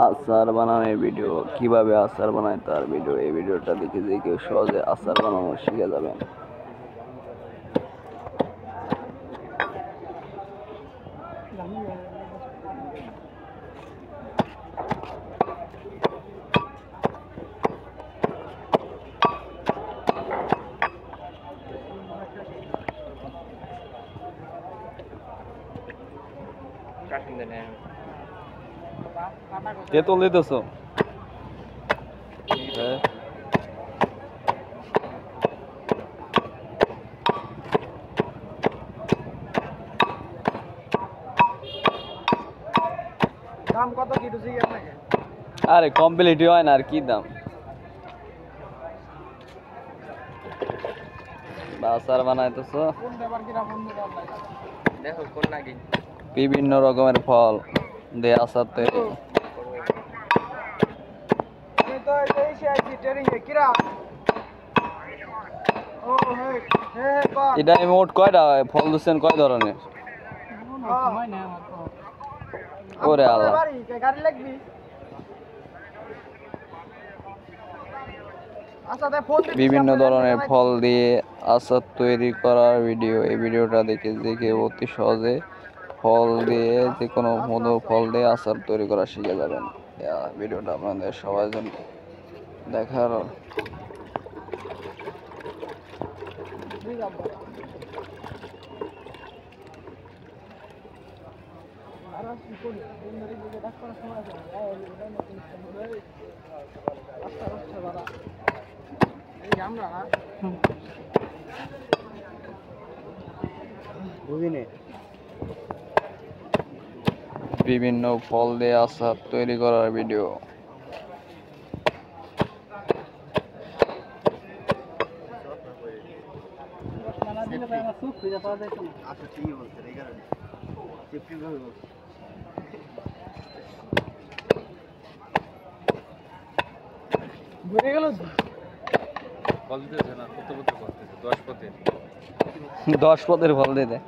আচার বানানোর ভিডিও, কিভাবে আচার বানায় তার ভিডিও। এই ভিডিওটা দেখে যে কেউ সহজে আচার বানানো শিখে যাবেন। তেঁতুল দিতেছো? দাম কত কি রুচি আপনাকে? আরে কমপ্লিটই হয় না, আর কি দাম। আচার বানাইতেছো? দেখো কোন নাকি বিভিন্ন রকমের ফল দিয়ে আচার তৈরি। আমি তো এই সে আইছি ট্রেনিং এ কিরা। ও হে হে কোন এটা মোট কয়টা ফল দিচ্ছেন, কয় ধরনের? সময় না আমার তো। ওরে আল্লাহ। বাড়ি গাড়ি লাগবি। আচ্ছা তাই ফোন দিতেছি। বিভিন্ন ধরনের ফল দিয়ে আচার তৈরি করার ভিডিও। এই ভিডিওটা দেখে অতি সহজে ফল দিয়ে যে কোনো মধুর ফল দিয়ে আচার তৈরি করা শিখে যাবেন। ভিডিওটা আপনাদের সবার জন্য দেখার। বুঝিনি বিভিন্ন ফল দিয়ে আচার তৈরি করার ভিডিও। আচ্ছা ঠিকই বলছেন এই কারণে সেফটি ভাবে বলছেন। ঘুরে গেল ফল দিতেছে না, কত কত করতেছে 10 পথে 10 পদের ফল দিয়ে দেয়।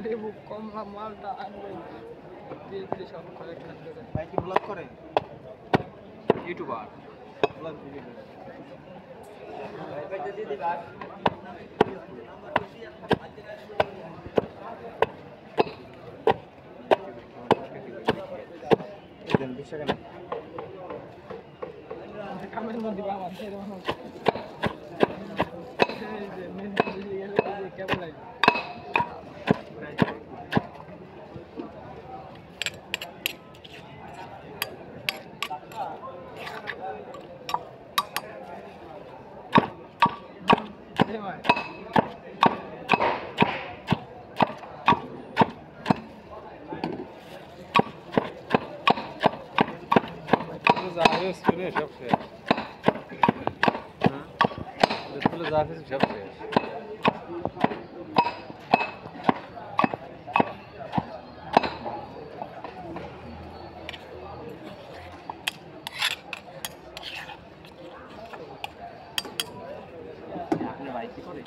লেবু কমলা মালটা দিয়ে দিলে সব করে ভাই কি ব্লগ করে ইউটিউবার ব্লগ ভিডিও দেন 20 টাকা না কামের মধ্যে দিবা আমার সেই রকম এই যে মেন দিয়ে গেলে যে কেবল লাগে ভাই যাবে স্কুলে সব শেষ। স্কুলে যাবে সব শেষ। আপনি ভাই কি করে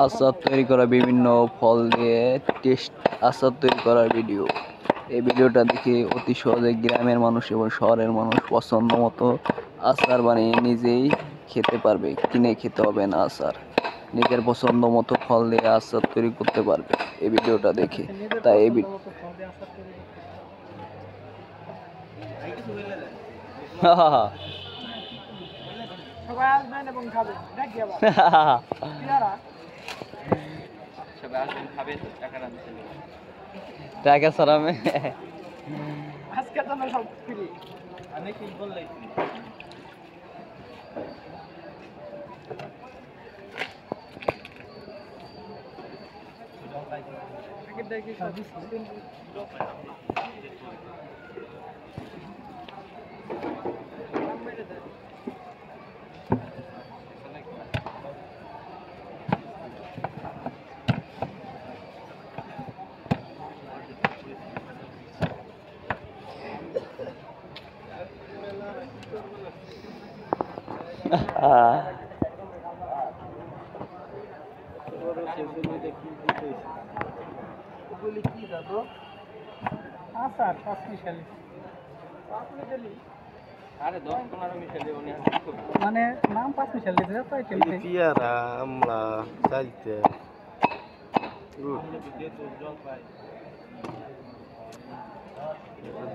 আচার তৈরি করা, বিভিন্ন ফল দিয়ে টেস্ট আচার তৈরি করার ভিডিও। এই ভিডিওটা দেখে অতি সহজে গ্রামের মানুষ এবং শহরের মানুষ পছন্দ মতো আচার বানিয়ে নিজেই খেতে পারবে। কিনে খেতে হবে না আচার, নিজের পছন্দ মতো ফল দিয়ে আচার তৈরি করতে পারবে এই ভিডিওটা দেখে। তাই এই সবাই আসবেন এবং খাবেন দেখি আবার সবাই আসবেন খাবেন টাকা রাখবেন টাকা ছাড়ামে আজকে তো সব ফ্রি আমি কি বললাই দেখি সব আচার 5 মিশালি আরে 10-15 মিশালি উনি মানে নাম 5 মিশালি দিতে তো আইটেম নেই পেয়ারা আমলা চাইতে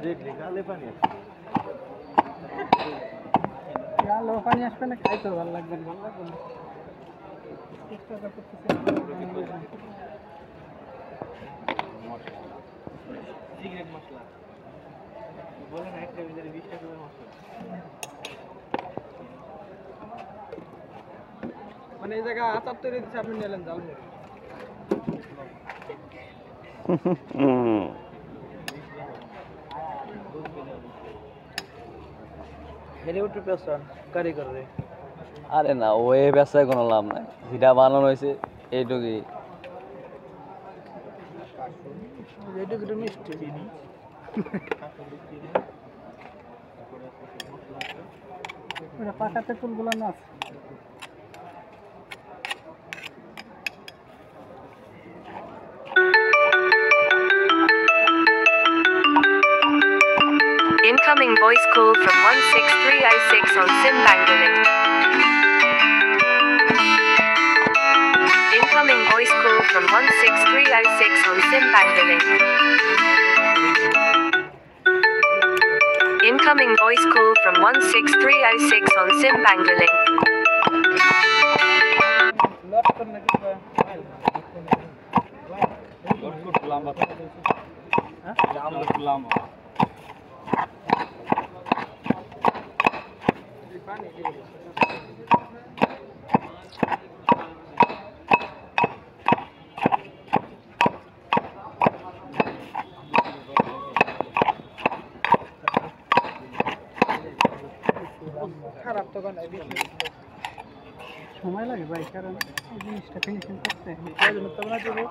দেখলে গালে পানি আলো পানি আসবে না খাইতে ভালো লাগবে না চেষ্টা করতেছি সিগারেট মশলা বলে না একটা ভিতরে 20 টাকা করে মশলা মানে এই জায়গা আচার তৈরি দিচ্ছে আপনি নিলেন জালমুড়ি হেলিকপ্টার পেছন কারিগর রে আরে না ওই ব্যবসায় কোনো লাভ নাই যেটা বানানো হয়েছে এইটুকুই এটা একটু মিষ্টি ওটা পাকাতে ফুলগুলো না আছে Incoming voice call from 16306 on SIM Bangalore. Incoming voice call from 16306 on SIM Bangalore. Incoming voice call from 16306 on SIM Bangalore. লট করলে কি লম্বা হ্যাঁ লম্বা পানি খারাপ তো বানাই বেশি সময় লাগে ভাই কারণ এই জিনিসটা ফিনিশিং করতে কয়জন তো বানাতে হবে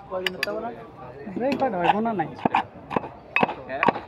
কয়জন তো বানাতে এই কয়টা হয় বোনা নাই হ্যাঁ